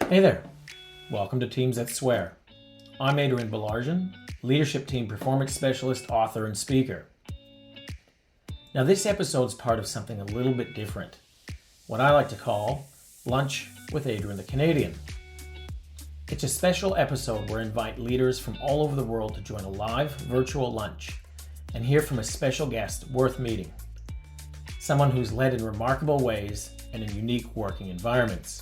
Hey there, welcome to Teams That Swear. I'm Adrian the Canadian, Leadership Team Performance Specialist, author, and speaker. Now this episode is part of something a little bit different, what I like to call Lunch with Adrian the Canadian. It's a special episode where I invite leaders from all over the world to join a live virtual lunch and hear from a special guest worth meeting, someone who's led in remarkable ways and in unique working environments.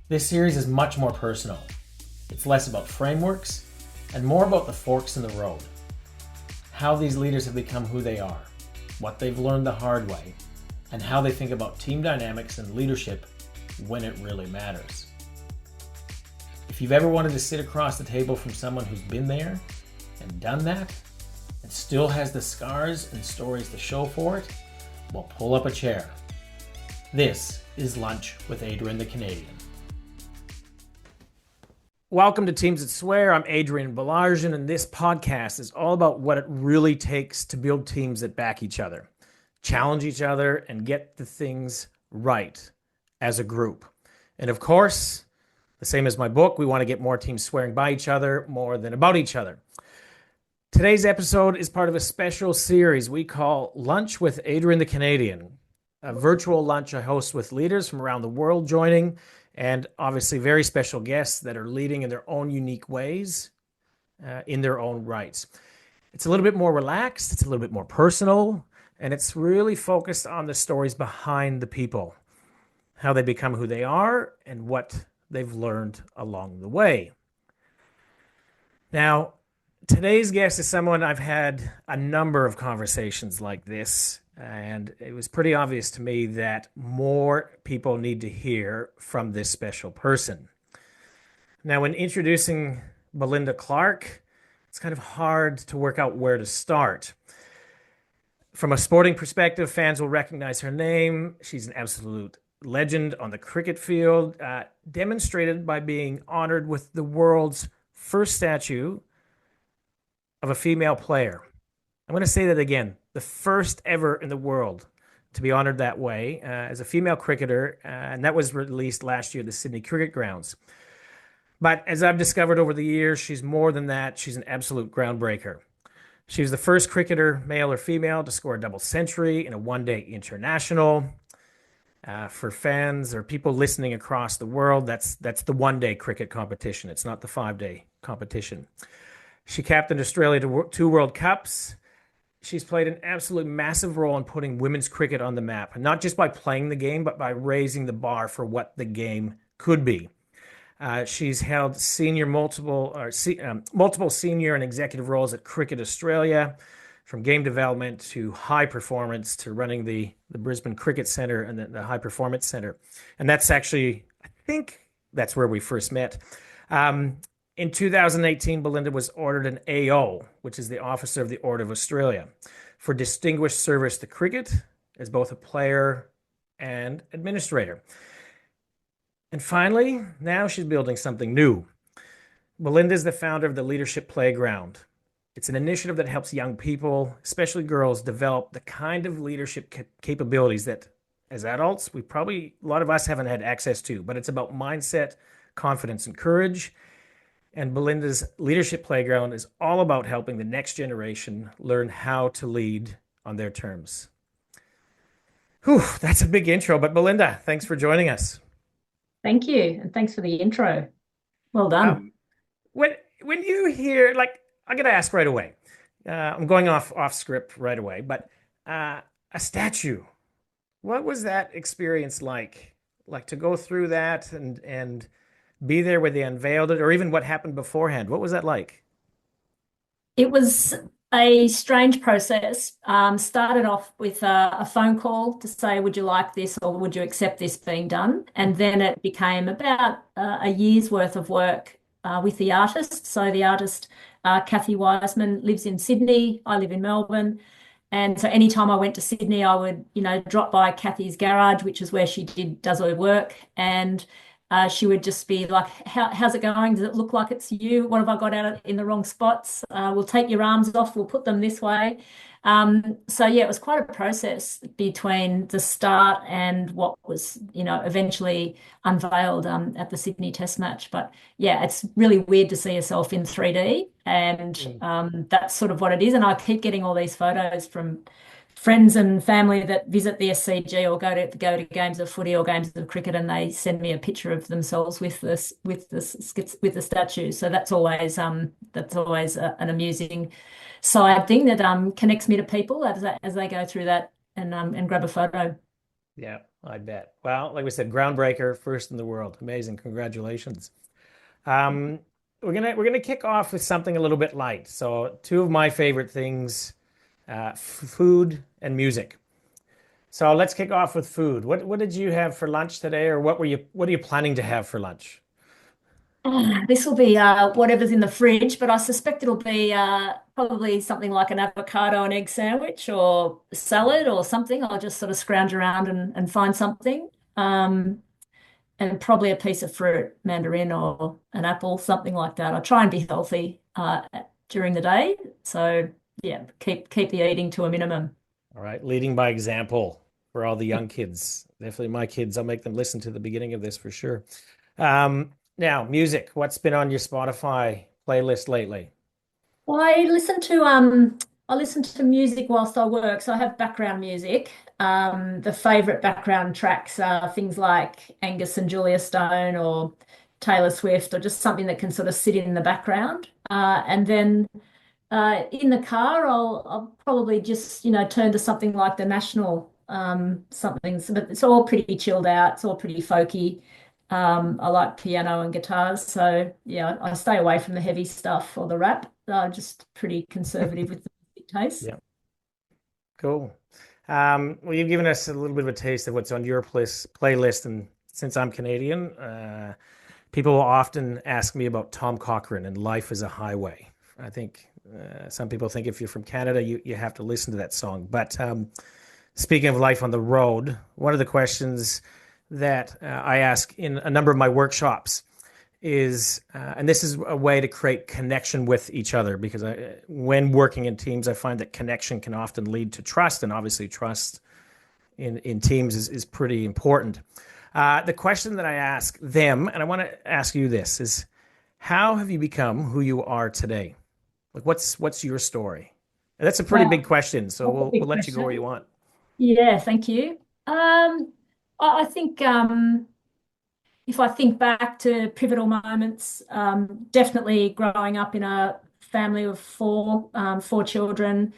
This series is much more personal. It's less about frameworks and more about the forks in the road. How these leaders have become who they are, what they've learned the hard way, and how they think about team dynamics and leadership when it really matters. If you've ever wanted to sit across the table from someone who's been there and done that, and still has the scars and stories to show for it, well, pull up a chair. This is Lunch with Adrian the Canadian. Welcome to Teams That Swear. I'm Adrian the Canadian, and this podcast is all about what it really takes to build teams that back each other, challenge each other, and get the things right as a group. And of course, the same as my book, we want to get more teams swearing by each other more than about each other. Today's episode is part of a special series we call Lunch with Adrian the Canadian, a virtual lunch I host with leaders from around the world joining, and obviously very special guests that are leading in their own unique ways, in their own rights. It's a little bit more relaxed, it's a little bit more personal, and it's really focused on the stories behind the people, how they become who they are, and what they've learned along the way. Now, today's guest is someone I've had a number of conversations like this, and it was pretty obvious to me that more people need to hear from this special person. Now, when introducing Belinda Clark, it's kind of hard to work out where to start. From a sporting perspective, fans will recognize her name. She's an absolute legend on the cricket field, demonstrated by being honored with the world's first statue of a female player. I'm going to say that again. The first ever in the world to be honored that way as a female cricketer, and that was released last year at the Sydney Cricket Grounds. But as I've discovered over the years, she's more than that. She's an absolute groundbreaker. She was the first cricketer, male or female, to score a double century in a one-day international. For fans or people listening across the world, that's the one-day cricket competition. It's not the 5-day competition. She captained Australia to 2 World Cups. She's played an absolute massive role in putting women's cricket on the map, not just by playing the game, but by raising the bar for what the game could be. She's held multiple senior and executive roles at Cricket Australia, from game development to high performance to running the Brisbane Cricket Centre and the High Performance Centre. And that's actually, I think that's where we first met. In 2018, Belinda was ordered an AO, which is the Officer of the Order of Australia, for distinguished service to cricket as both a player and administrator. And finally, now she's building something new. Belinda is the founder of the Leadership Playground. It's an initiative that helps young people, especially girls, develop the kind of leadership capabilities that, as adults, a lot of us haven't had access to. But it's about mindset, confidence, and courage. And Belinda's Leadership Playground is all about helping the next generation learn how to lead on their terms. Whew, that's a big intro. But Belinda, thanks for joining us. Thank you. And thanks for the intro. Well done. When you hear, I'm going to ask right away. I'm going off script right away. But a statue, what was that experience like? Like to go through that and be there when they unveiled it, or even what happened beforehand? What was that like? It was a strange process. Started off with a phone call to say, would you like this or would you accept this being done? And then it became about a year's worth of work with the artist. So the artist, Kathy Wiseman, lives in Sydney. I live in Melbourne. And so anytime I went to Sydney, I would, drop by Kathy's garage, which is where she does her work. And She would just be like, how's it going? Does it look like it's you? What have I got out in the wrong spots? We'll take your arms off, we'll put them this way. So yeah, it was quite a process between the start and what was, eventually unveiled at the Sydney Test match. But yeah, it's really weird to see yourself in 3D, and Mm. that's sort of what it is. And I keep getting all these photos from friends and family that visit the SCG or go to games of footy or games of cricket, and they send me a picture of themselves with the statue. So that's always an amusing side thing that connects me to people as they go through that and grab a photo. Yeah, I bet. Well, like we said, groundbreaker, first in the world. Amazing. Congratulations. Um, we're gonna kick off with something a little bit light. So, two of my favorite things, food and music. So let's kick off with food. What did you have for lunch today, or what are you planning to have for lunch? This will be whatever's in the fridge, but I suspect it'll be probably something like an avocado and egg sandwich or salad or something. I'll just sort of scrounge around and find something. And probably a piece of fruit, mandarin or an apple, something like that. I try and be healthy during the day. So yeah, keep the eating to a minimum. All right, leading by example for all the young kids. Definitely my kids. I'll make them listen to the beginning of this for sure. Now, music. What's been on your Spotify playlist lately? Well, I listen to music whilst I work, so I have background music. The favorite background tracks are things like Angus and Julia Stone or Taylor Swift, or just something that can sort of sit in the background. And then in the car, I'll probably just turn to something like the National, something, but it's all pretty chilled out. It's all pretty folky. I like piano and guitars, so yeah, I stay away from the heavy stuff or the rap. I'm just pretty conservative with the music taste. Yeah, cool. Well, you've given us a little bit of a taste of what's on your playlist, and since I'm Canadian, people will often ask me about Tom Cochrane and "Life is a Highway." I think some people think if you're from Canada, you have to listen to that song. But speaking of life on the road, one of the questions that I ask in a number of my workshops is, and this is a way to create connection with each other, because when working in teams, I find that connection can often lead to trust, and obviously trust in teams is pretty important. The question that I ask them, and I want to ask you this, is how have you become who you are today? Like, what's your story? And that's a pretty big Wow, question, so that's a we'll big let you go where you question. want. Yeah, thank you. I think if I think back to pivotal moments, definitely growing up in a family of four children,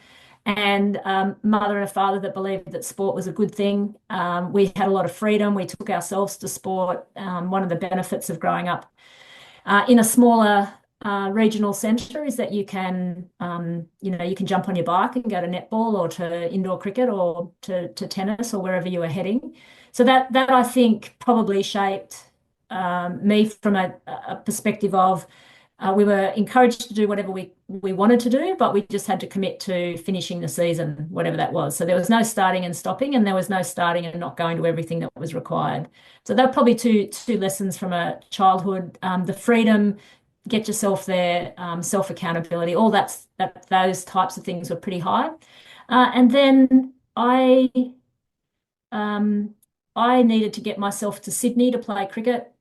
and mother and a father that believed that sport was a good thing. We had a lot of freedom. We took ourselves to sport. One of the benefits of growing up in a smaller regional centre is that you can jump on your bike and go to netball or to indoor cricket or to tennis or wherever you are heading. So that I think probably shaped me from a perspective of we were encouraged to do whatever we wanted to do, but we just had to commit to finishing the season, whatever that was. So there was no starting and stopping, and there was no starting and not going to everything that was required. So that were probably two lessons from a childhood: the freedom, get yourself there, self accountability, all those types of things were pretty high. And then um, I needed to get myself to Sydney to play cricket,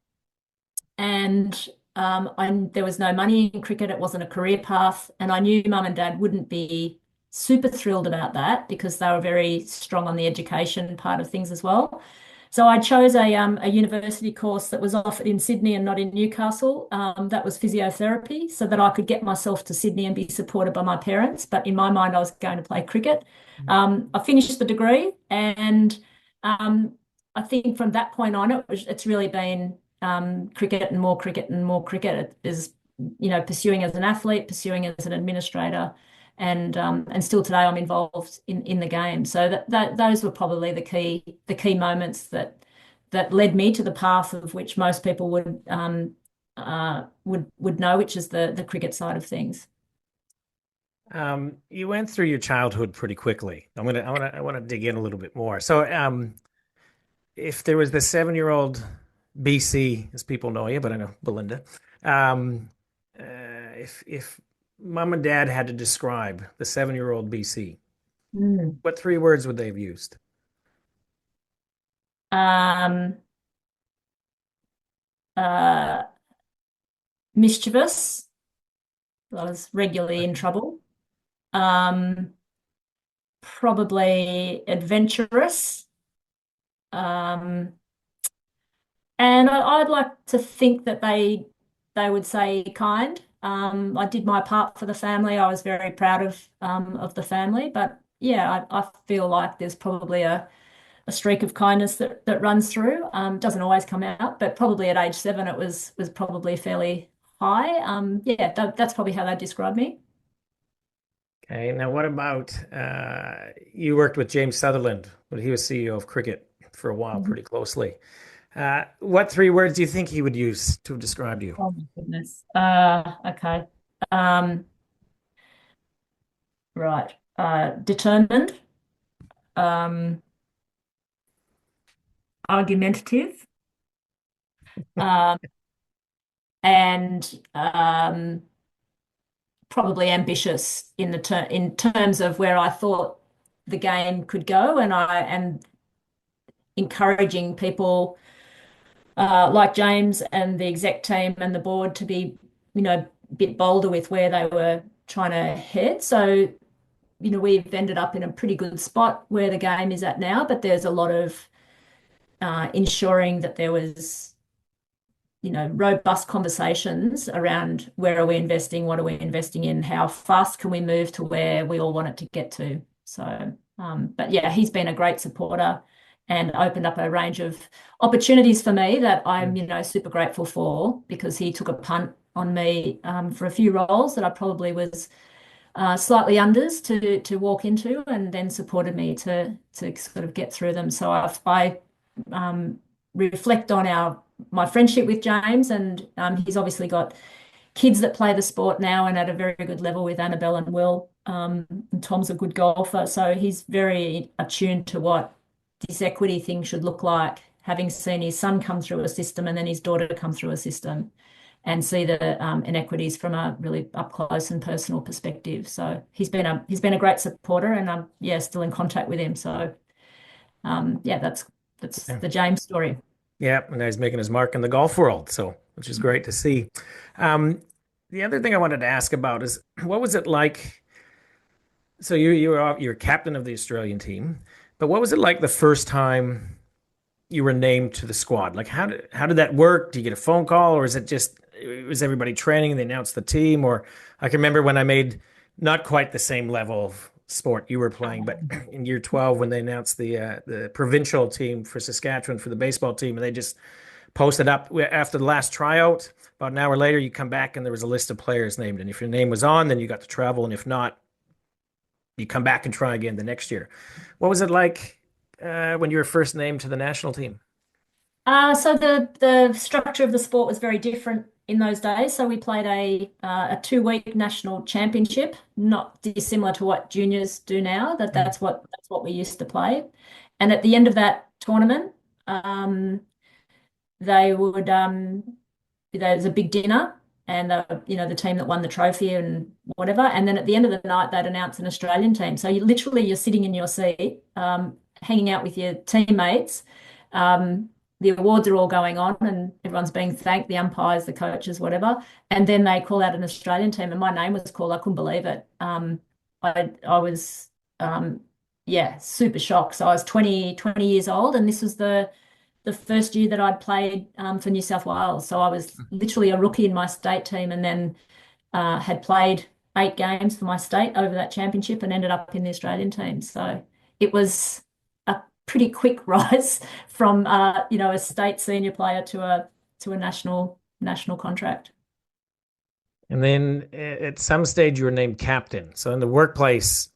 and there was no money in cricket. It wasn't a career path, and I knew mum and dad wouldn't be super thrilled about that because they were very strong on the education part of things as well. So I chose a university course that was offered in Sydney and not in Newcastle. That was physiotherapy, so that I could get myself to Sydney and be supported by my parents. But in my mind, I was going to play cricket. I finished the degree, and um, I think from that point on, it's really been cricket and more cricket and more cricket. It is, pursuing as an athlete, pursuing as an administrator, and still today I'm involved in the game. So those were probably the key moments that led me to the path of which most people would know, which is the cricket side of things. You went through your childhood pretty quickly. I want to dig in a little bit more. So, if there was the 7-year-old BC, as people know you, but I know Belinda. Um, if mom and dad had to describe the 7-year-old BC, Mm. what 3 words would they have used? Um, uh, Mischievous. I was regularly in trouble. Um, Probably adventurous. Um, and I'd like to think that they would say kind. I did my part for the family. I was very proud of the family, but yeah, I feel like there's probably a streak of kindness that runs through. Doesn't always come out, but probably at age 7 it was probably fairly high. Yeah, that's probably how they describe me. Okay, now what about you worked with James Sutherland when he was CEO of cricket for a while, Mhm. pretty closely. What 3 words do you think he would use to have described you? Oh my goodness. Okay. Um, right. Determined, um, argumentative, um, and probably ambitious in terms of where I thought the game could go, and I am encouraging people like James and the exec team and the board to be, a bit bolder with where they were trying to head. So, we've ended up in a pretty good spot where the game is at now, but there's a lot of ensuring that there was, robust conversations around where are we investing, what are we investing in, how fast can we move to where we all want it to get to. So, but yeah, he's been a great supporter and opened up a range of opportunities for me that I'm, Mm. super grateful for because he took a punt on me for a few roles that I probably was slightly unders to walk into, and then supported me to sort of get through them. So I reflect on our my friendship with James, and he's obviously got kids that play the sport now and at a very good level with Annabelle and Will. And Tom's a good golfer, so he's very attuned to what this equity thing should look like, having seen his son come through a system and then his daughter come through a system and see the inequities from a really up close and personal perspective. So he's been a great supporter, and I'm yeah still in contact with him. So yeah, that's Yeah. the James story. Yeah, and now he's making his mark in the golf world, so which is great to see. Um, the other thing I wanted to ask about is what was it like? So you're captain of the Australian team, but what was it like the first time you were named to the squad? Like how did that work? Do you get a phone call, or is it just was everybody training and they announced the team? Or I can remember when I made not quite the same level of sport you were playing, but in year 12 when they announced the provincial team for Saskatchewan for the baseball team, and they just posted up after the last tryout. About an hour later, you come back and there was a list of players named, and if your name was on, then you got to travel, and if not, you come back and try again the next year. What was it like when you were first named to the national team? So the structure of the sport was very different in those days. So we played a 2 week national championship, not dissimilar to what juniors do now. That's what we used to play. And at the end of that tournament, they would there's a big dinner, and the team that won the trophy and whatever. And then at the end of the night, they'd announce an Australian team. So you're sitting in your seat, hanging out with your teammates. Um, the awards are all going on, and everyone's being thanked, the umpires, the coaches, whatever. And then they call out an Australian team, and my name was called. I couldn't believe it. I was yeah, super shocked. So I was 20 years old, and this was the first year that I'd played for New South Wales. So I was literally a rookie in my state team, and then had played 8 games for my state over that championship and ended up in the Australian team. So it was a pretty quick rise from a state senior player to a national contract. And then at some stage you were named captain. So in the workplace,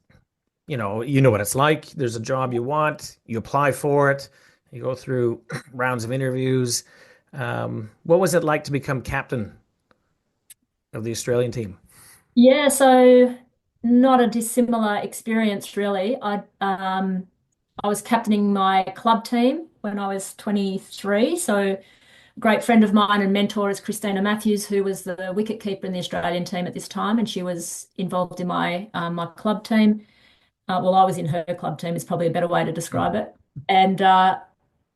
you know what it's like. There's a job you want, you apply for it, you go through rounds of interviews. What was it like to become captain of the Australian team? Yeah, so not a dissimilar experience really. I was captaining my club team when I was 23. So great friend of mine and mentor is Christina Matthews, who was the wicket keeper in the Australian team at this time, and she was involved in my club team. Well, I was in her club team is probably a better way to describe it. And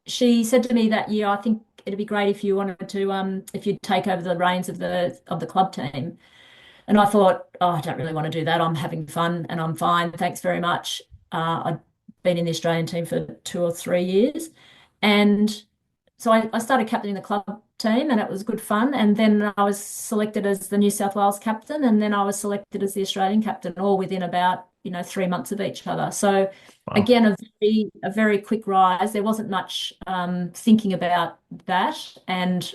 she said to me that year, I think it'd be great if you wanted to if you'd take over the reins of the club team. And I thought, oh, I don't really want to do that. I'm having fun and I'm fine. Thanks very much. I'd been in the Australian team for 2 or 3 years. And so I started captaining the club team and it was good fun. And then I was selected as the New South Wales captain. And then I was selected as the Australian captain, all within about, 3 months of each other. So Wow. again, a very quick rise. There wasn't much thinking about that. And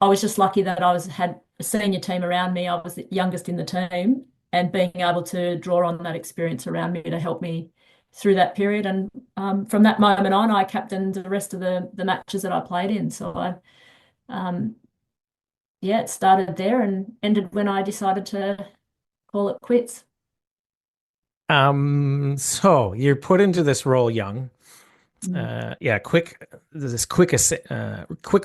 I was just lucky that had a senior team around me. I was the youngest in the team, and being able to draw on that experience around me to help me through that period. And from that moment on, I captained the rest of the matches that I played in. So um, yeah, it started there and ended when I decided to call it quits. So you're put into this role young. Mm. Yeah, quick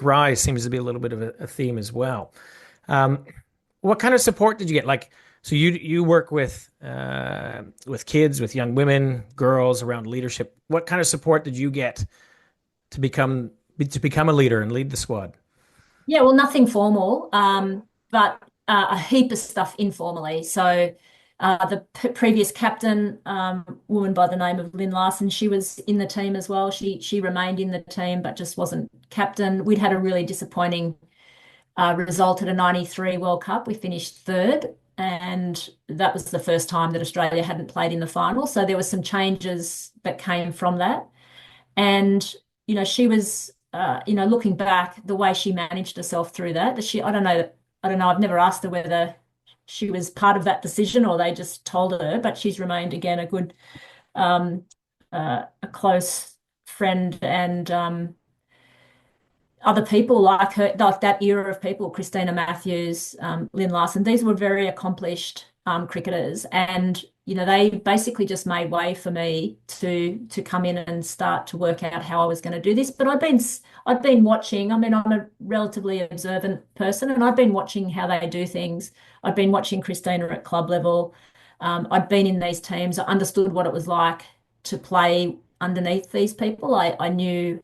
rise seems to be a little bit of a theme as well. Um, what kind of support did you get? Like, so you work with kids, with young women, girls around leadership. What kind of support did you get to become a leader and lead the squad? Yeah, well, nothing formal, but a heap of stuff informally. So the previous captain, woman by the name of Lynn Larson, she was in the team as well. She remained in the team, but just wasn't captain. We'd had a really disappointing result at a '93 World Cup. We finished third, and that was the first time that Australia hadn't played in the final. So there were some changes that came from that. And, she was, looking back, the way she managed herself through that, I don't know, I've never asked her whether she was part of that decision or they just told her, but she's remained again a good, um, a close friend and other people like her, like that era of people, Christina Matthews, Lynn Larson, these were very accomplished cricketers. And, they basically just made way for me to come in and start to work out how I was going to do this. But I'd been watching, I mean, I'm a relatively observant person, and I've been watching how they do things. I'd been watching Christina at club level. I'd been in these teams. I understood what it was like to play underneath these people. I knew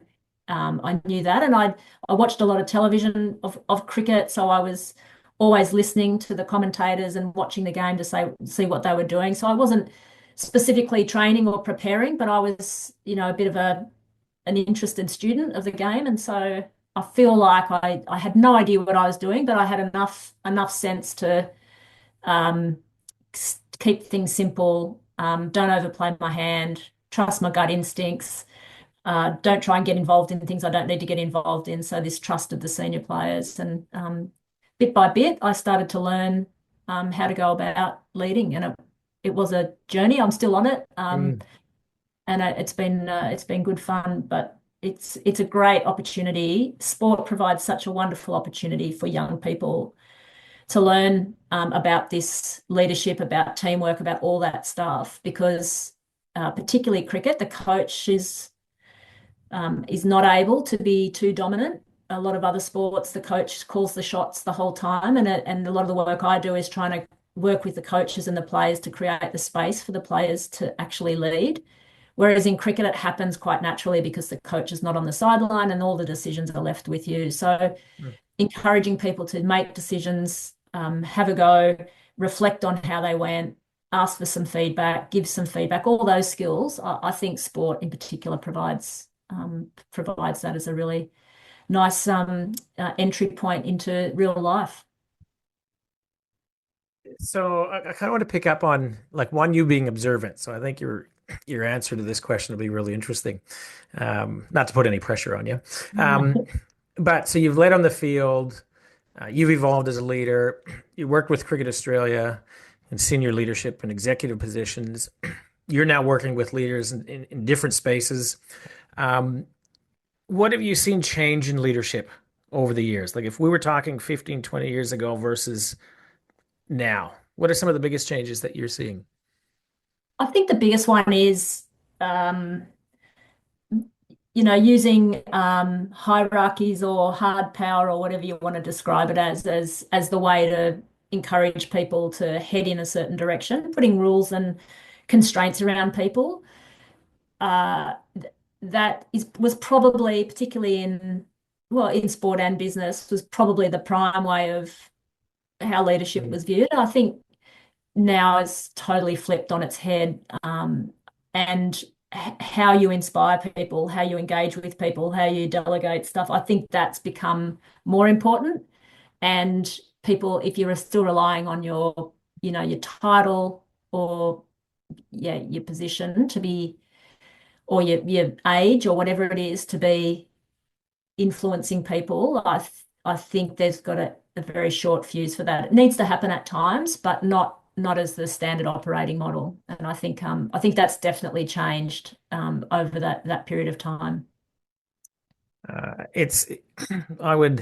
that, and I watched a lot of television of cricket, so I was always listening to the commentators and watching the game to see what they were doing. So I wasn't specifically training or preparing, but I was, a bit of an interested student of the game, and so I feel like I had no idea what I was doing, but I had enough sense to um, keep things simple, don't overplay my hand, trust my gut instincts, don't try and get involved in things I don't need to get involved in. So this trust of the senior players, and bit by bit, I started to learn how to go about leading, and it was a journey. I'm still on it, Mm. and it's been good fun, but it's a great opportunity. Sport provides such a wonderful opportunity for young people to learn about this leadership, about teamwork, about all that stuff, because particularly cricket, the coach is not able to be too dominant. A lot of other sports, the coach calls the shots the whole time, and a lot of the work I do is trying to work with the coaches and the players to create the space for the players to actually lead. Whereas in cricket, it happens quite naturally because the coach is not on the sideline and all the decisions are left with you. So Mm. encouraging people to make decisions, have a go, reflect on how they went, ask for some feedback, give some feedback, all those skills. I think sport in particular provides that as a really nice entry point into real life. So I kind of want to pick up on like one, you being observant. So I think your answer to this question will be really interesting. Not to put any pressure on you. Um, but so you've led on the field, you've evolved as a leader, you worked with Cricket Australia in senior leadership and executive positions. You're now working with leaders in different spaces. Um, what have you seen change in leadership over the years? Like if we were talking 15, 20 years ago versus now, what are some of the biggest changes that you're seeing? I think the biggest one is, um, using hierarchies or hard power or whatever you want to describe it as the way to encourage people to head in a certain direction, putting rules and constraints around people. Uh, that was probably, particularly in sport and business, was probably the prime way of how leadership Mm. was viewed. I think now it's totally flipped on its head, and how you inspire people, how you engage with people, how you delegate stuff. I think that's become more important. And people, if you're still relying on your title or yeah, your position to be, or your age or whatever it is to be influencing people, I think there's got a very short fuse for that. It needs to happen at times, but not as the standard operating model. And I think that's definitely changed over that period of time. It's I would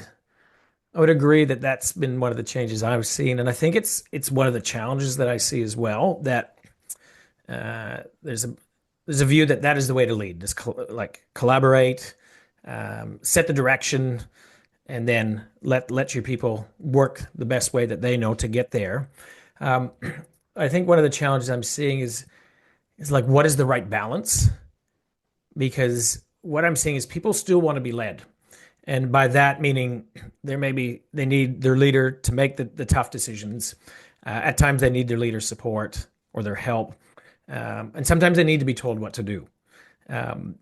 agree that that's been one of the changes I've seen, and I think it's one of the challenges that I see as well. That there's a view that that is the way to lead. Just like collaborate, set the direction, and then let your people work the best way that they know to get there. Um, I think one of the challenges I'm seeing is like what is the right balance? Because what I'm seeing is people still want to be led. And by that meaning they need their leader to make the tough decisions. At times they need their leader's support or their help. And sometimes they need to be told what to do. Um,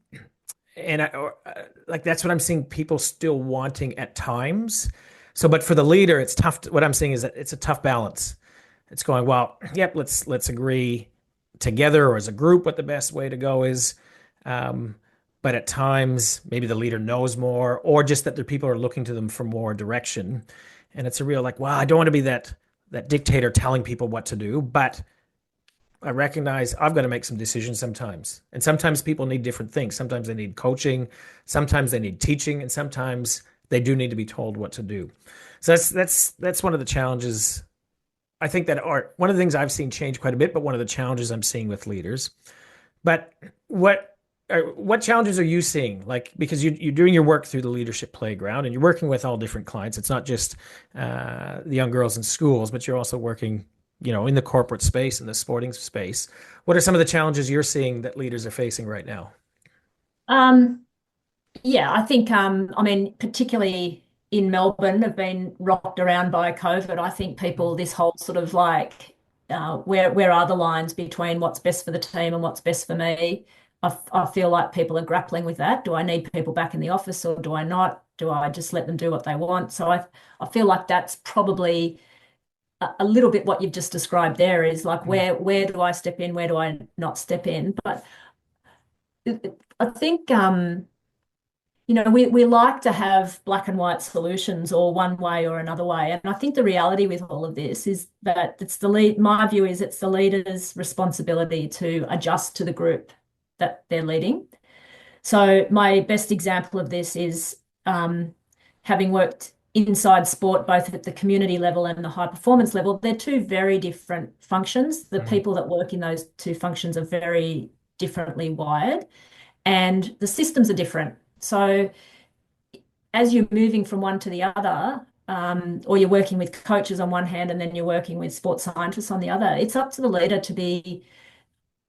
like that's what I'm seeing people still wanting at times. So, but for the leader, it's tough. What I'm seeing is that it's a tough balance. It's going, well, yep, let's agree together or as a group what the best way to go is. Um, but at times, maybe the leader knows more, or just that the people are looking to them for more direction. And it's a real like, well, I don't want to be that dictator telling people what to do, but I recognize I've got to make some decisions sometimes. And sometimes people need different things. Sometimes they need coaching, sometimes they need teaching, and sometimes they do need to be told what to do. So that's one of the challenges. I think that are one of the things I've seen change quite a bit, but one of the challenges I'm seeing with leaders. But what challenges are you seeing? Like because you're doing your work through the leadership playground, and you're working with all different clients. It's not just the young girls in schools, but you're also working, in the corporate space and the sporting space. What are some of the challenges you're seeing that leaders are facing right now? Um, Yeah, I think, I mean, particularly in Melbourne, have been rocked around by COVID. I think people, this whole sort of like, where are the lines between what's best for the team and what's best for me? I feel like people are grappling with that. Do I need people back in the office or do I not? Do I just let them do what they want? So I feel like that's probably a little bit what you've just described there is like Mm. where do I step in? Where do I not step in? But I think we like to have black and white solutions or one way or another way. And I think the reality with all of this is that my view is it's the leader's responsibility to adjust to the group that they're leading. So my best example of this is having worked inside sport, both at the community level and the high performance level. They're two very different functions. The Mhm. people that work in those two functions are very differently wired and the systems are different. So as you're moving from one to the other, or you're working with coaches on one hand and then you're working with sports scientists on the other, it's up to the leader to be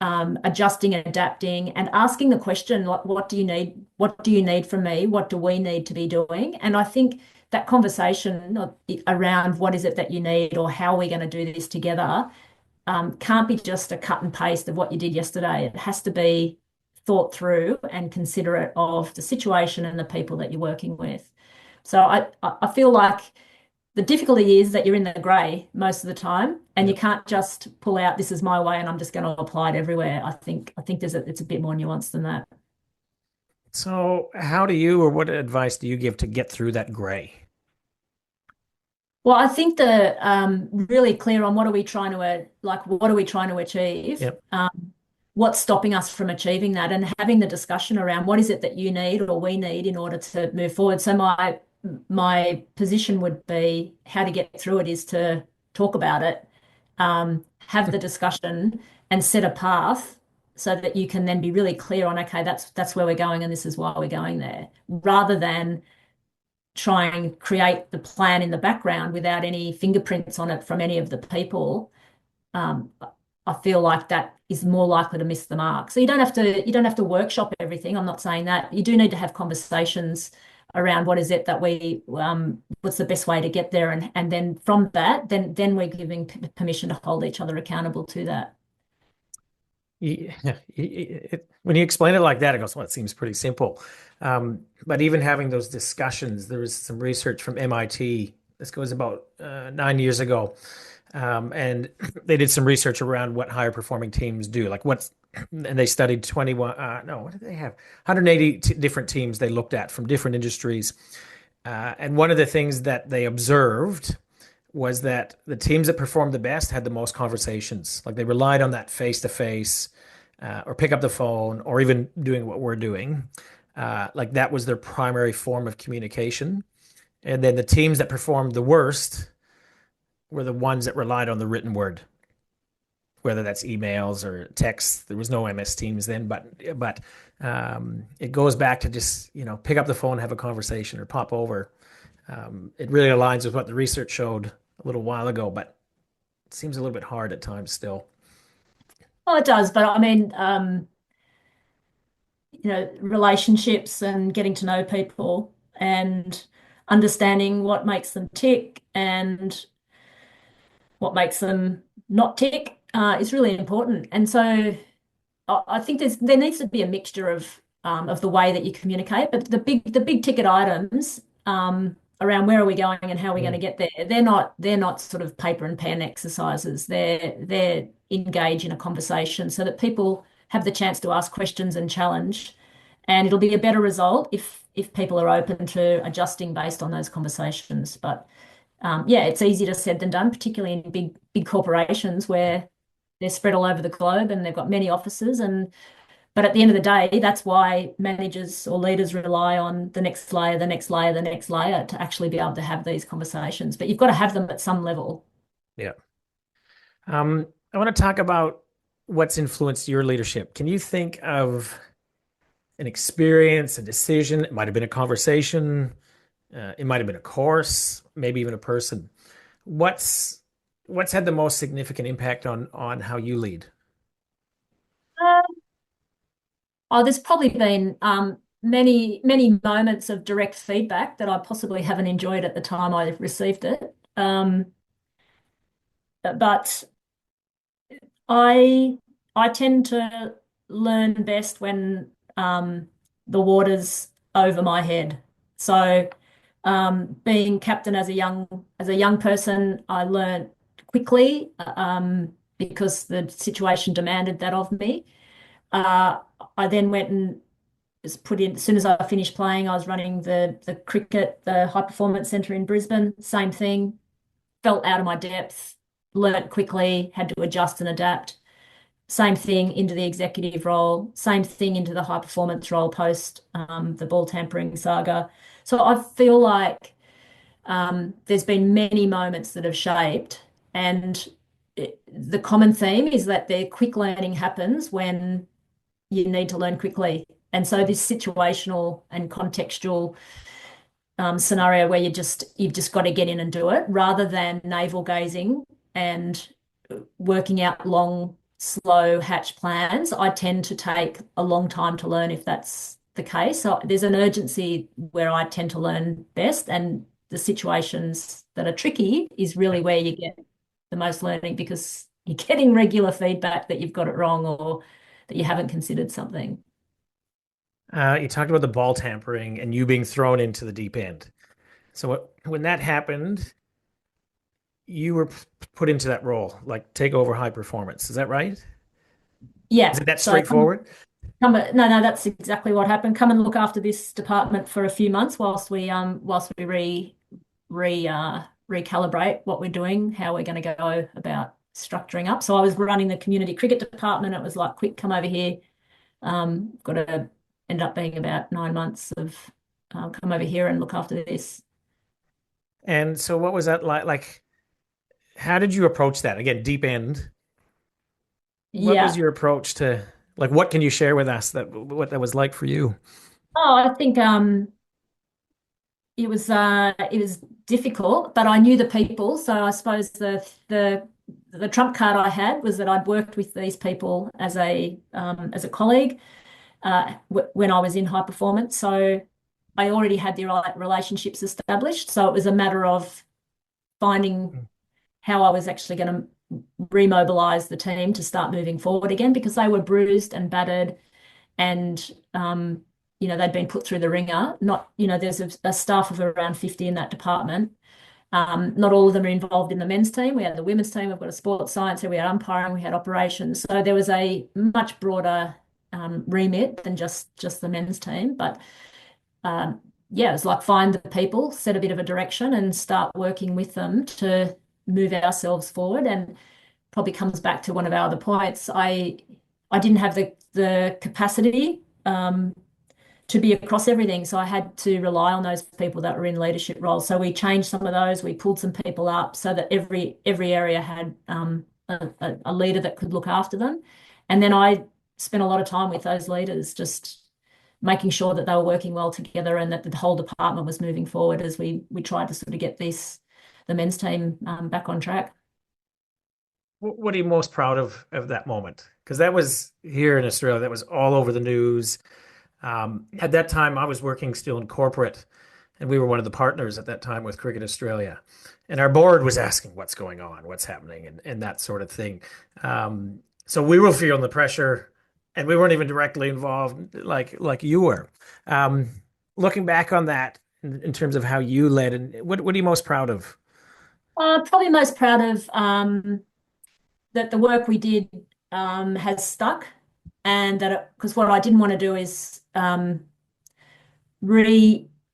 adjusting and adapting and asking the question, like, what do you need? What do you need from me? What do we need to be doing? And I think that conversation around what is it that you need or how are we going to do this together can't be just a cut and paste of what you did yesterday. It has to be thought through and considerate of the situation and the people that you're working with. So I feel like the difficulty is that you're in the grey most of the time, and you Yep. can't just pull out this is my way and I'm just going to apply it everywhere. I think it's a bit more nuanced than that. So, how do you, or what advice do you give to get through that gray? Well, I think the really clear on what are we trying to what are we trying to achieve? Yep. What's stopping us from achieving that, and having the discussion around what is it that you need or we need in order to move forward. So my position would be how to get through it is to talk about it, have the discussion, and set a path so that you can then be really clear on, okay, that's where we're going and this is why we're going there, rather than try and create the plan in the background without any fingerprints on it from any of the people. um, I feel like that is more likely to miss the mark. So you don't have to workshop everything. I'm not saying that. You do need to have conversations around what is it that what's the best way to get there, and then from that, then we're giving permission to hold each other accountable to that. Yeah, when you explain it like that, it goes, well, it seems pretty simple. But even having those discussions, there was some research from MIT. This goes about 9 years ago. And they did some research around what higher performing teams do. And they studied 21, no, what did they have? 180 different teams they looked at from different industries. And one of the things that they observed was that the teams that performed the best had the most conversations. Like they relied on that face to face, or pick up the phone, or even doing what we're doing. Like that was their primary form of communication. And then the teams that performed the worst were the ones that relied on the written word, whether that's emails or texts. There was no MS Teams then, but it goes back to just pick up the phone, have a conversation, or pop over. It really aligns with what the research showed a little while ago, but it seems a little bit hard at times still. Well, it does, but I mean, relationships and getting to know people and understanding what makes them tick and what makes them not tick is really important. And so I think there needs to be a mixture of the way that you communicate, but the big ticket items around where are we going and how are we going to Mm. get there, they're not sort of paper and pen exercises. They're engage in a conversation so that people have the chance to ask questions and challenge, and it'll be a better result if people are open to adjusting based on those conversations. But yeah, it's easier said than done, particularly in big corporations where they're spread all over the globe and they've got many offices. But at the end of the day, that's why managers or leaders rely on the next layer, the next layer, the next layer to actually be able to have these conversations. But you've got to have them at some level. Yeah. I want to talk about what's influenced your leadership. Can you think of an experience, a decision? It might have been a conversation. It might have been a course, maybe even a person. What's what's had the most significant impact on how you lead? Oh, there's probably been many moments of direct feedback that I possibly haven't enjoyed at the time I received it. But I I tend to learn best when the water's over my head. So being captain as a young person, I learned quickly because the situation demanded that of me. Uh, I then went and was put in as soon as I finished playing. I was running the cricket, the high performance centre in Brisbane. Same thing. Felt out of my depth. Learnt quickly. Had to adjust and adapt. Same thing into the executive role. Same thing into the high performance role post the ball tampering saga. So I feel like there's been many moments that have shaped, and the common theme is that the quick learning happens when you need to learn quickly. And so this situational and contextual scenario where you've just got to get in and do it rather than navel gazing and working out long, slow hatch plans. I tend to take a long time to learn if that's the case. So there's an urgency where I tend to learn best, and the situations that are tricky is really where you get the most learning because you're getting regular feedback that you've got it wrong or that you haven't considered something. You talked about the ball tampering and you being thrown into the deep end. So when that happened, you were put into that role, like take over high performance. Is that right? Is Yeah. it that So straightforward? no, that's exactly what happened. Come and look after this department for a few months whilst we recalibrate what we're doing, how we're going to go about structuring up. So I was running the community cricket department. It was like, quick, come over here. Got to end up being about 9 months of come over here and look after this. And so what was that like? Like, how did you approach that? Again, deep end. What was Yeah. your approach to? Like, what can you share with us that what that was like for you? Oh, I think it was difficult, but I knew the people, so I suppose the trump card I had was that I'd worked with these people as a colleague when I was in high performance. So I already had the right relationships established. So it was a matter of finding how I was actually going to remobilize the team to start moving forward again because they were bruised and battered and they'd been put through the ringer. Not, there's a staff of around 50 in that department. Not all of them are involved in the men's team. We had the women's team. We've got a sports science. So we had umpiring. We had operations. So there was a much broader remit than just the men's team. But yeah, it was like find the people, set a bit of a direction, and start working with them to move ourselves forward. And probably comes back to one of our other points. I didn't have the capacity to be across everything, so I had to rely on those people that were in leadership roles. So we changed some of those. We pulled some people up so that every area had a leader that could look after them. And then I spent a lot of time with those leaders, just making sure that they were working well together and that the whole department was moving forward as we tried to sort of get the men's team back on track. What are you most proud of that moment? Because that was here in Australia, that was all over the news. At that time, I was working still in corporate, and we were one of the partners at that time with Cricket Australia. And our board was asking what's going on, what's happening, and that sort of thing. So we were feeling the pressure, and we weren't even directly involved like you were. Um, Looking back on that in terms of how you led, and what are you most proud of? Probably most proud of that the work we did has stuck, and that because what I didn't want to do is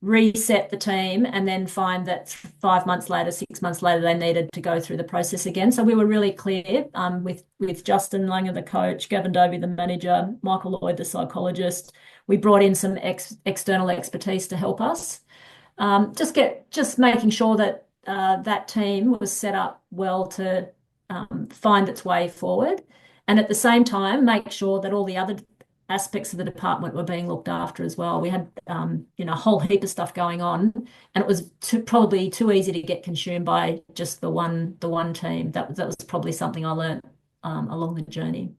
reset the team and then find that 5 months later, 6 months later, they needed to go through the process again. So we were really clear with Justin Langer, the coach, Gavin Dovey, the manager, Michael Lloyd, the psychologist. We brought in some external expertise to help us. Just making sure that that team was set up well to find its way forward, and at the same time make sure that all the other aspects of the department were being looked after as well. We had a whole heap of stuff going on, and it was probably too easy to get consumed by just the one team. That was probably something I learned along the journey.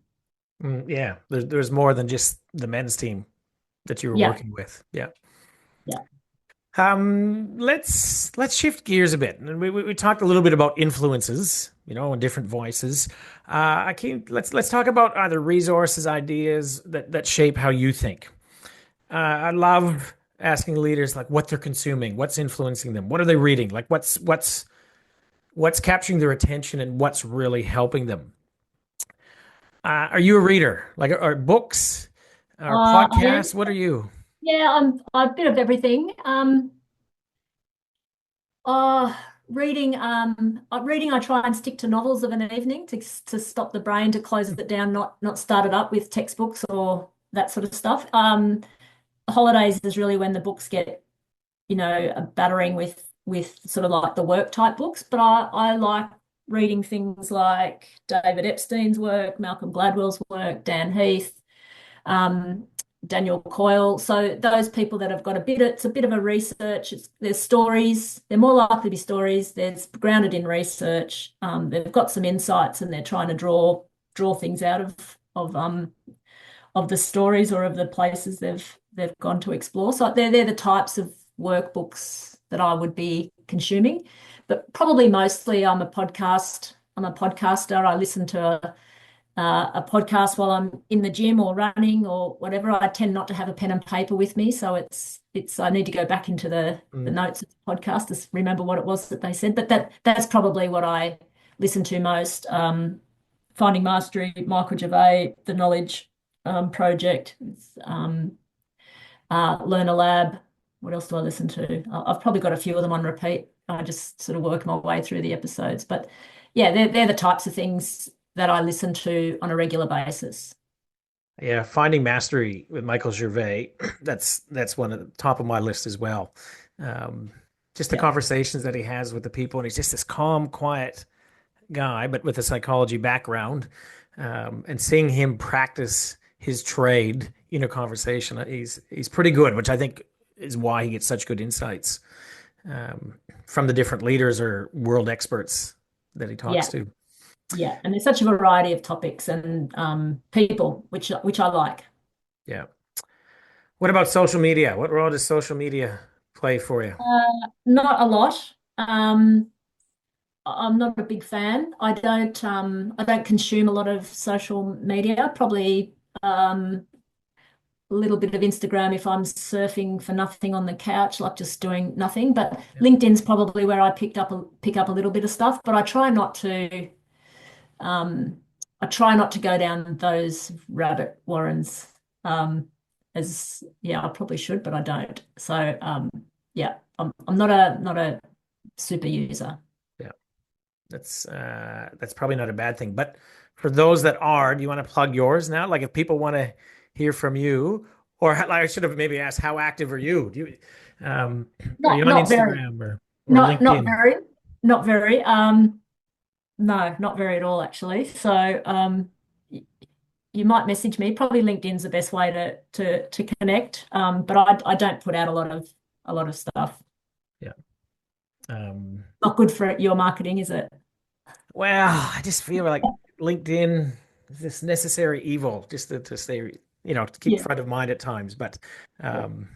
Yeah, there's more than just the men's team that you were Yeah, working with. Yeah. yeah. Let's shift gears a bit, and we talked a little bit about influences, and different voices. Let's talk about either resources, ideas that shape how you think. I love asking leaders like what they're consuming, what's influencing them, what are they reading, like what's capturing their attention, and what's really helping them. Are you a reader? Like, are books, or I am. podcasts? What are you? Yeah, I'm a bit of everything. Uh, reading, I try and stick to novels of an evening to stop the brain, to close it down, not start it up with textbooks or that sort of stuff. Holidays is really when the books get, a battering with sort of like the work type books. But I like reading things like David Epstein's work, Malcolm Gladwell's work, Dan Heath, um, Daniel Coyle. So those people that have got it's a bit of a research. There's stories. They're more likely to be stories. There's grounded in research. They've got some insights and they're trying to draw things out of the stories or of the places they've gone to explore. So they're the types of workbooks that I would be consuming. But probably mostly I'm a podcaster. I listen to a podcast while I'm in the gym or running or whatever. I tend not to have a pen and paper with me, so it's I need to go back into the Mm, notes of the podcast to remember what it was that they said. But that's probably what I listen to most. Finding Mastery, Michael Gervais, The Knowledge Project, Learner Lab. What else do I listen to? I've probably got a few of them on repeat. I just sort of work my way through the episodes. But yeah, they're the types of things that I listen to on a regular basis. Yeah, Finding Mastery with Michael Gervais. That's one at the top of my list as well. Um, just the Yeah. conversations that he has with the people, and he's just this calm, quiet guy, but with a psychology background. And seeing him practice his trade in a conversation. He's pretty good, which I think is why he gets such good insights um, from the different leaders or world experts that he talks Yeah, to. yeah. And there's such a variety of topics and people, which I like. Yeah. What about social media? What role does social media play for you? Not a lot. I'm not a big fan. I don't consume a lot of social media. Probably a little bit of Instagram if I'm surfing for nothing on the couch, like just doing nothing. But Yeah. LinkedIn's probably where I pick up a little bit of stuff. But um, I try not to go down those rabbit warrens. Um, as yeah, I probably should, but I don't. So yeah, I'm not a super user. Yeah. That's probably not a bad thing. But for those that are, do you want to plug yours now? Like if people want to hear from you, or like I should have maybe asked, how active are you? Are you on Not very. Instagram or Not LinkedIn? very. Not very. No, not very at all, actually. So, you might message me. Probably LinkedIn's the best way to connect. But I don't put out a lot of stuff. Yeah. Um, Not good for your marketing, is it? well, I just feel like LinkedIn is this necessary evil just to stay, to keep Yeah. front of mind at times. But um,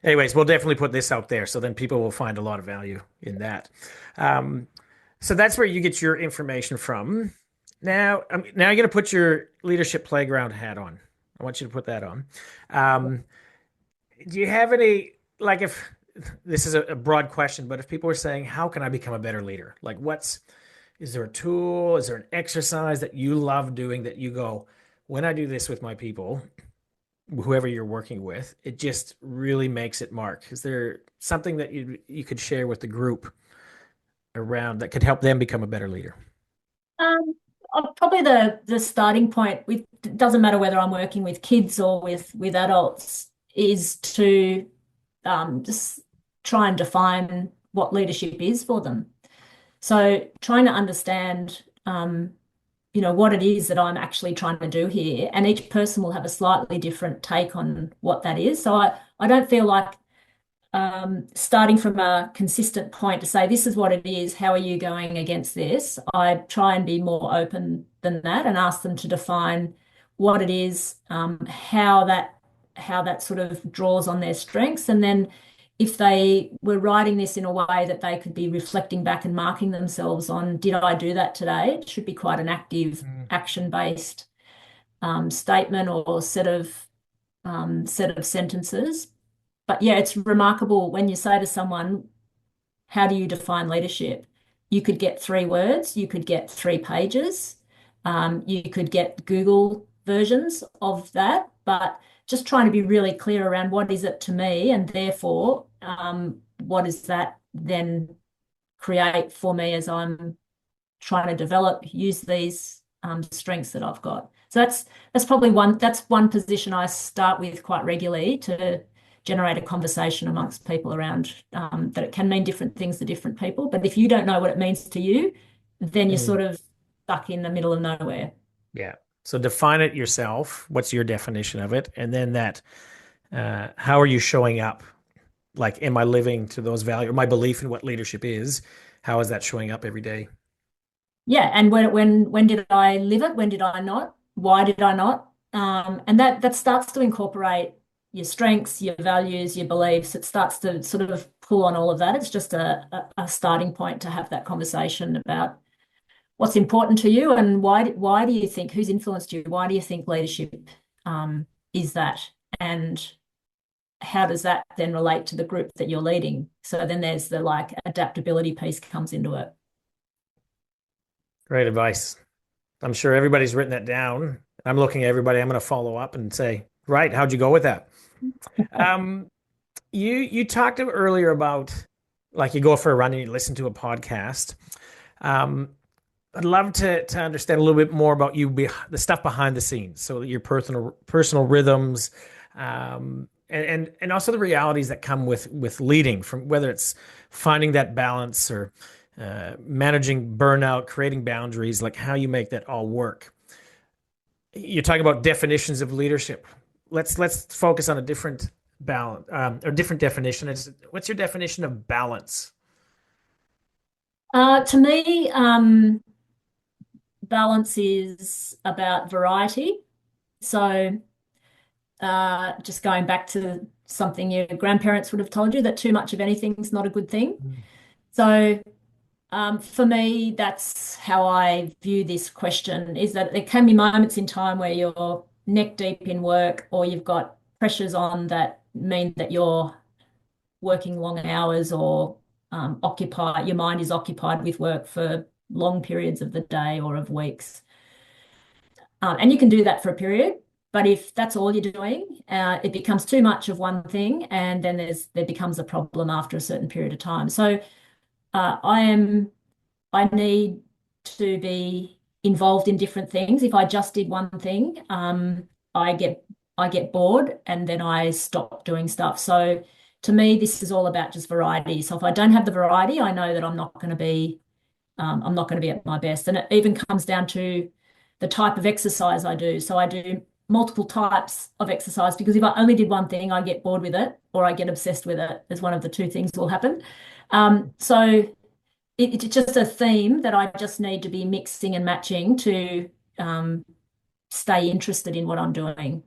anyways, we'll definitely put this out there so then people will find a lot of value in that. Um, so that's where you get your information from. Now you're going to put your leadership playground hat on. I want you to put that on. Um, do you have any, like, if this is a broad question, but if people are saying, how can I become a better leader? Like, is there a tool? Is there an exercise that you love doing that you go, when I do this with my people, whoever you're working with, it just really makes it mark? Is there something that you could share with the group around that could help them become a better leader? Um, Probably the starting point with it doesn't matter whether I'm working with kids or with adults is to just try and define what leadership is for them. So trying to understand, what it is that I'm actually trying to do here, and each person will have a slightly different take on what that is. So I don't feel like starting from a consistent point to say, this is what it is, how are you going against this? I try and be more open than that and ask them to define what it is, how that sort of draws on their strengths. And then if they were writing this in a way that they could be reflecting back and marking themselves on, did I do that today? It should be quite an active, Mm. action-based statement or set of sentences. But yeah, it's remarkable when you say to someone, how do you define leadership? You could get 3 words, you could get 3 pages, you could get Google versions of that, but just trying to be really clear around what is it to me, and therefore, what does that then create for me as I'm trying to use these strengths that I've got. So that's one position I start with quite regularly to generate a conversation amongst people around that it can mean different things to different people. But if you don't know what it means to you, then you're Mm. sort of stuck in the middle of nowhere. Yeah. So define it yourself. What's your definition of it? And then how are you showing up? Like, am I living to those values? Or my belief in what leadership is, how is that showing up every day? Yeah, and when did I live it? When did I not? Why did I not? And that starts to incorporate your strengths, your values, your beliefs. It starts to sort of pull on all of that. It's just a starting point to have that conversation about what's important to you and why do you think, who's influenced you? Why do you think leadership is that? And how does that then relate to the group that you're leading? So then there's the like adaptability piece comes into it. Great advice. I'm sure everybody's written that down. I'm looking at everybody. I'm going to follow up and say, right, how'd you go with that? Um, you talked earlier about like you go for a run and you listen to a podcast. Um, I'd love to understand a little bit more about the stuff behind the scenes, so your personal rhythms, and also the realities that come with leading, from whether it's finding that balance or managing burnout, creating boundaries, like how you make that all work. You're talking about definitions of leadership. Let's focus on a different balance or different definition. What's your definition of balance? To me, balance is about variety. So, just going back to something your grandparents would have told you that too much of anything is not a good thing. Mm. So, for me, that's how I view this question, is that there can be moments in time where you're neck deep in work or you've got pressures on that mean that you're working long hours or occupied, your mind is occupied with work for long periods of the day or of weeks. And you can do that for a period, but if that's all you're doing, it becomes too much of one thing, and then there becomes a problem after a certain period of time. So I need to be involved in different things. If I just did one thing, I get I get bored and then I stop doing stuff. So to me, this is all about just variety. So if I don't have the variety, I know that I'm not going to be at my best. And it even comes down to the type of exercise I do. So I do multiple types of exercise because if I only did one thing, I get bored with it or I get obsessed with it, as one of the two things will happen. So it's just a theme that I just need to be mixing and matching to um, stay interested in what I'm doing.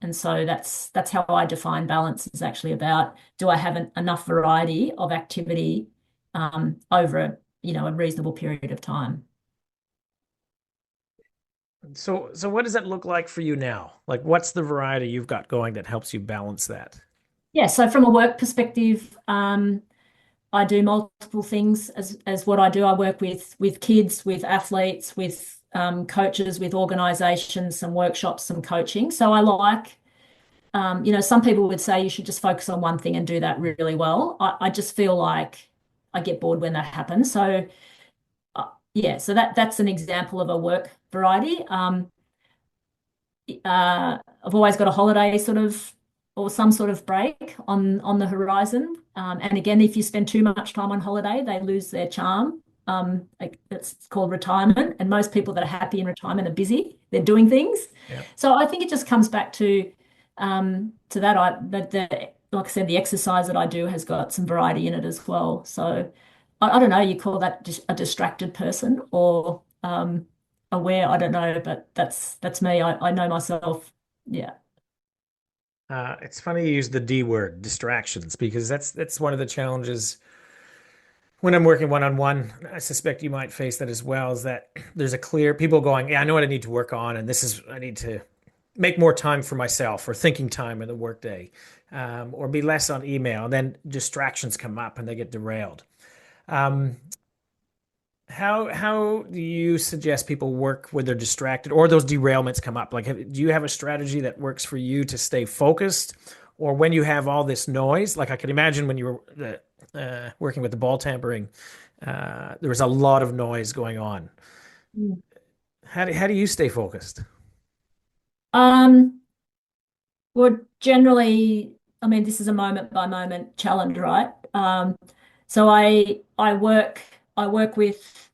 And so that's how I define balance is actually about, do I have enough variety of activity over a reasonable period of time? So what does that look like for you now? Like, what's the variety you've got going that helps you balance that? Yeah, so from a work perspective, I do multiple things as what I do. I work with kids, with athletes, with coaches, with organizations, some workshops, some coaching. So I like, some people would say you should just focus on one thing and do that really well. I just feel like I get bored when that happens. So yeah, so that's an example of a work variety. I've always got a holiday sort of or some sort of break on the horizon. And again, if you spend too much time on holiday, they lose their charm. It's called retirement, and most people that are happy in retirement are busy. They're doing things. Yeah. So I think it just comes back to that. Like I said, the exercise that I do has got some variety in it as well. So I don't know. You call that just a distracted person or aware. I don't know, but that's me. I know myself. Yeah. It's funny you use the D word, distractions, because that's one of the challenges when I'm working one on one. I suspect you might face that as well, is that there's a clear people going, yeah, I know what I need to work on, and I need to make more time for myself or thinking time in the workday, or be less on email. And then distractions come up and they get derailed. Um, how do you suggest people work when they're distracted or those derailments come up? Like, do you have a strategy that works for you to stay focused, or when you have all this noise? Like I can imagine when you were working with the ball tampering, there was a lot of noise going on. Mm. How do you stay focused? Um, well, generally, I mean, this is a moment by moment challenge, right? So I work with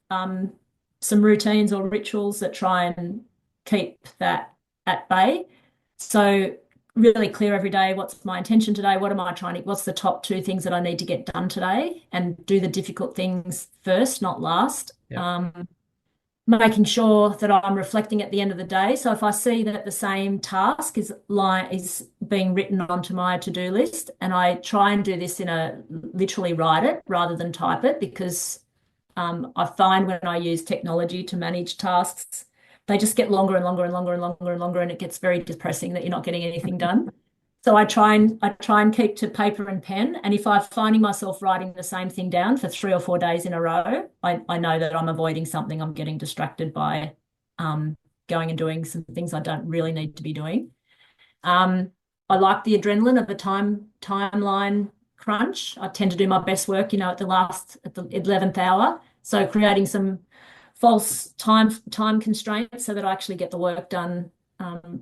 some routines or rituals that try and keep that at bay. So really clear every day, what's my intention today? What's the top two things that I need to get done today? And do the difficult things first, not last. Yeah. Making sure that I'm reflecting at the end of the day. So if I see that the same task is being written onto my to-do list, and I try and do this literally write it rather than type it, because I find when I use technology to manage tasks, they just get longer and longer and longer and longer and longer, and it gets very depressing that you're not getting anything done. So I try and keep to paper and pen. And if I'm finding myself writing the same thing down for 3 or 4 days in a row, I know that I'm avoiding something. I'm getting distracted by going and doing some things I don't really need to be doing. Um, I like the adrenaline of a timeline crunch. I tend to do my best work, at the 11th hour. So creating some false time constraints so that I actually get the work done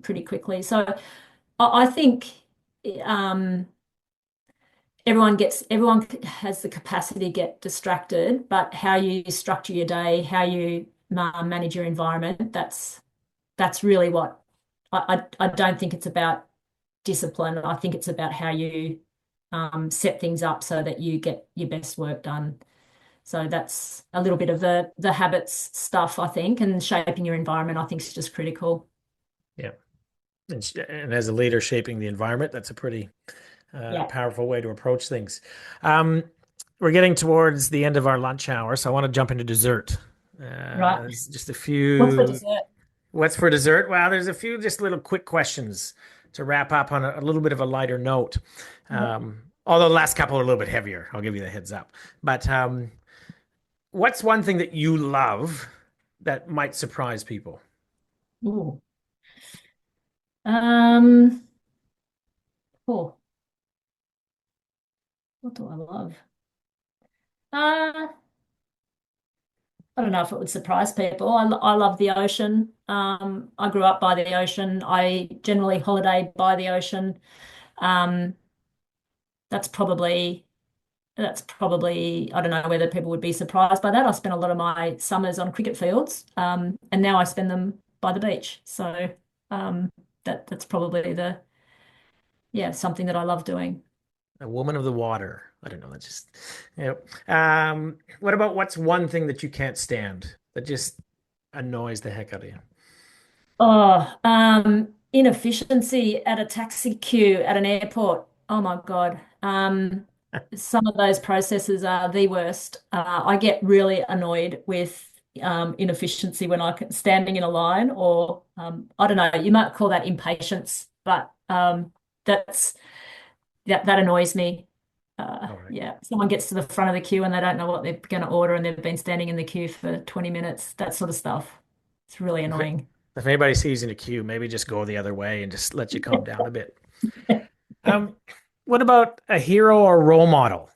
pretty quickly. So I think um, everyone has the capacity to get distracted, but how you structure your day, how you manage your environment, that's really what I don't think it's about discipline. I think it's about how you set things up so that you get your best work done. So that's a little bit of the habits stuff, I think, and shaping your environment, I think is just critical. Yeah. And as a leader shaping the environment, that's a pretty Yeah. powerful way to approach things. Um, we're getting towards the end of our lunch hour, so I want to jump into dessert. Right. There's just a What's for few. dessert? What's for dessert? Well, there's a few just little quick questions to wrap up on a little bit of a lighter note. Yep. Although the last couple are a little bit heavier, I'll give you the heads up. But what's one thing that you love that might surprise people? Ooh. Um, oh, what do I love? Uh, I don't know if it would surprise people. I love the ocean. I grew up by the ocean. I generally holidayed by the ocean. Um, that's probably I don't know whether people would be surprised by that. I spent a lot of my summers on cricket fields, and now I spend them by the beach. So um, that's probably something that I love doing. A woman of the water. I don't know. That's just, what about what's one thing that you can't stand that just annoys the heck out of you? Oh, inefficiency at a taxi queue at an airport. Oh my God. Some of those processes are the worst. I get really annoyed with inefficiency when standing in a line, or I don't know, you might call that impatience, but that's that annoys me. All right. Yeah, someone gets to the front of the queue and they don't know what they're going to order, and they've been standing in the queue for 20 minutes. That sort of stuff. It's really If, annoying. if anybody sees you in a queue, maybe just go the other way and just let you calm down a bit. Um, what about a hero or role model?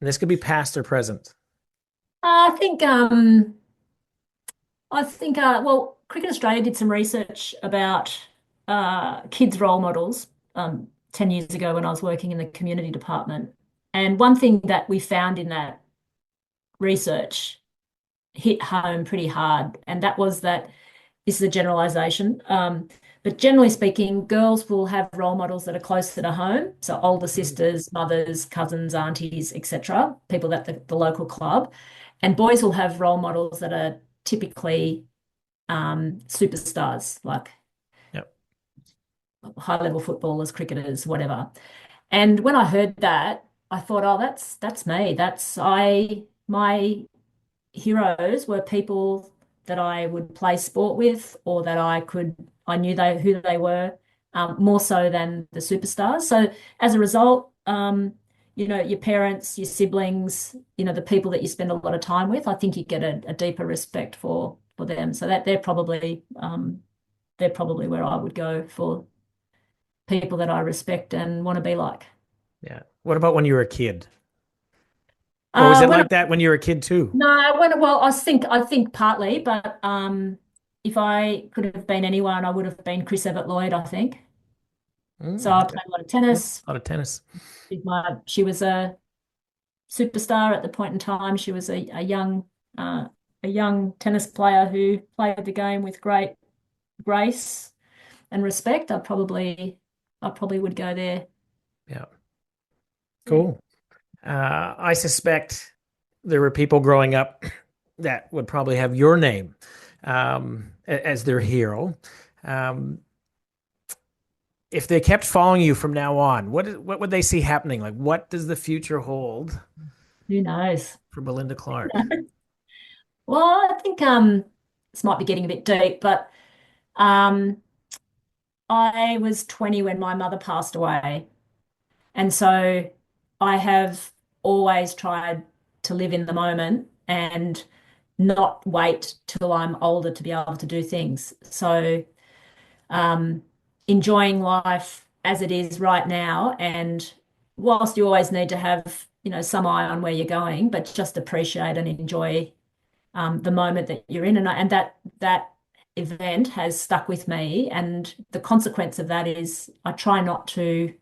And this could be past or present. I think well, Cricket Australia did some research about kids' role models 10 years ago when I was working in the community department. And one thing that we found in that research hit home pretty hard, and that was that this is a generalization. But generally speaking, girls will have role models that are closer to home, so older Mm, sisters, mothers, cousins, aunties, etc., people at the local club. And boys will have role models that are typically superstars, like yep. high level footballers, cricketers, whatever. And when I heard that, I thought, oh, that's me. That's I my heroes were people that I would play sport with, or that I knew who they were, more so than the superstars. So as a result, your parents, your siblings, the people that you spend a lot of time with, I think you get a deeper respect for them. So that they're probably where I would go for people that I respect and want to be like. Yeah. What about when you were a kid? Or was it When like that when you were a kid too? No, well, I think partly, but if I could have been anyone, I would have been Chris Evert Lloyd, I think. So I Okay. played a lot of Yep. tennis. A lot of tennis. She was a superstar at the point in time. She was uh, a young tennis player who played the game with great grace and respect. I probably would go there. Yeah. Yeah. Cool. I suspect there were people growing up that would probably have your name as their hero. Um, if they kept following you from now on, what would they see happening? Like, what does the future hold Who knows? for Belinda Clark? Well, I think this might be getting a bit deep, but um, I was 20 when my mother passed away. And so I have always tried to live in the moment and not wait till I'm older to be able to do things. So um, enjoying life as it is right now. And whilst you always need to have, some eye on where you're going, but just appreciate and enjoy the moment that you're in. And that event has stuck with me. And the consequence of that is I try not to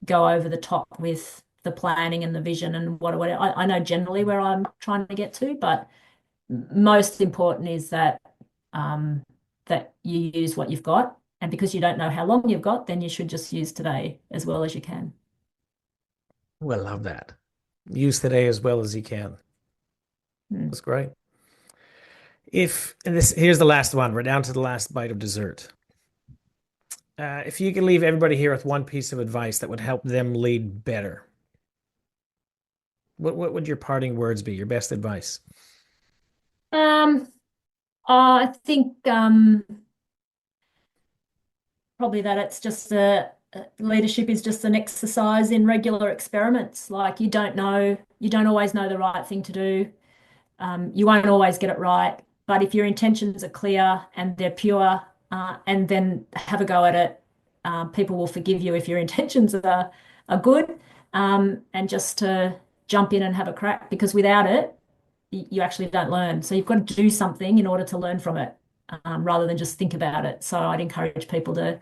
go over the top with the planning and the vision and what I know generally where I'm trying to get to, but most important is that that you use what you've got And because you don't know how long you've got, then you should just use today as well as you can. Well, love that. Use today as well as you can. Mm. That's great. Here's the last one. We're down to the last bite of dessert. If you could leave everybody here with one piece of advice that would help them lead better, what would your parting words be? Your best advice? Um, I think probably that it's just leadership is just an exercise in regular experiments. Like you don't always know the right thing to do. You won't always get it right, but if your intentions are clear and they're pure, and then have a go at it, people will forgive you if your intentions are good, and just to jump in and have a crack, because without it, you actually don't learn. So you've got to do something in order to learn from it, rather than just think about it. So I'd encourage people to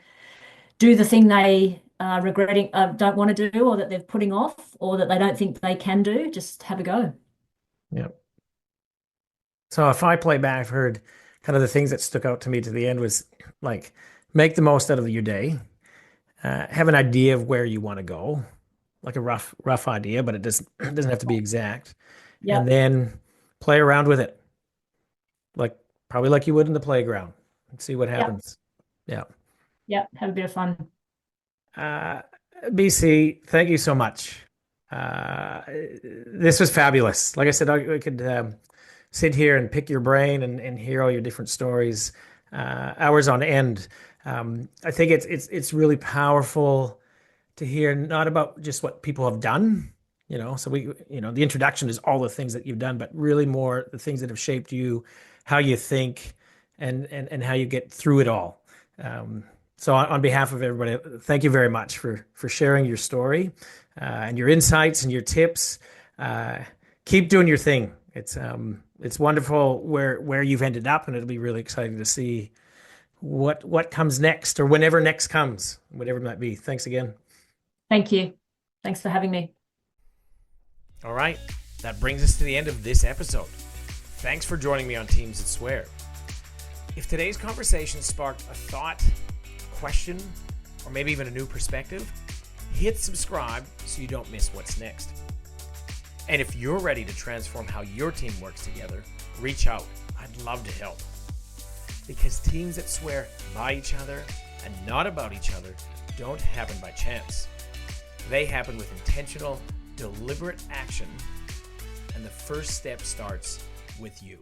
do the thing they are regretting, don't want to do, or that they're putting off, or that they don't think they can do. Just have a go. Yeah. So if I play back, I've heard kind of the things that stuck out to me to the end was like make the most out of your day, have an idea of where you want to go, like a rough idea, but it doesn't have to be exact, and Yep. then play around with it, like probably like you would in the playground, and see what Yep. happens. Yeah. Yep. Have a bit of fun. Uh, BC, thank you so much. This was fabulous. Like I said, I could sit here and pick your brain and hear all your different stories, hours on end. I think it's really powerful to hear not about just what people have done, So the introduction is all the things that you've done, but really more the things that have shaped you, how you think, and how you get through it all. So on behalf of everybody, thank you very much for sharing your story, and your insights and your tips. Keep doing your thing. It's wonderful where you've ended up, and it'll be really exciting to see what comes next, or whenever next comes, whatever it might be. Thanks again. Thank you. Thanks for having me. All right, that brings us to the end of this episode. Thanks for joining me on Teams That Swear. If today's conversation sparked a thought, question, or maybe even a new perspective, hit subscribe so you don't miss what's next. And if you're ready to transform how your team works together, reach out. I'd love to help. Because teams that swear by each other and not about each other don't happen by chance. They happen with intentional, deliberate action, and the first step starts with you.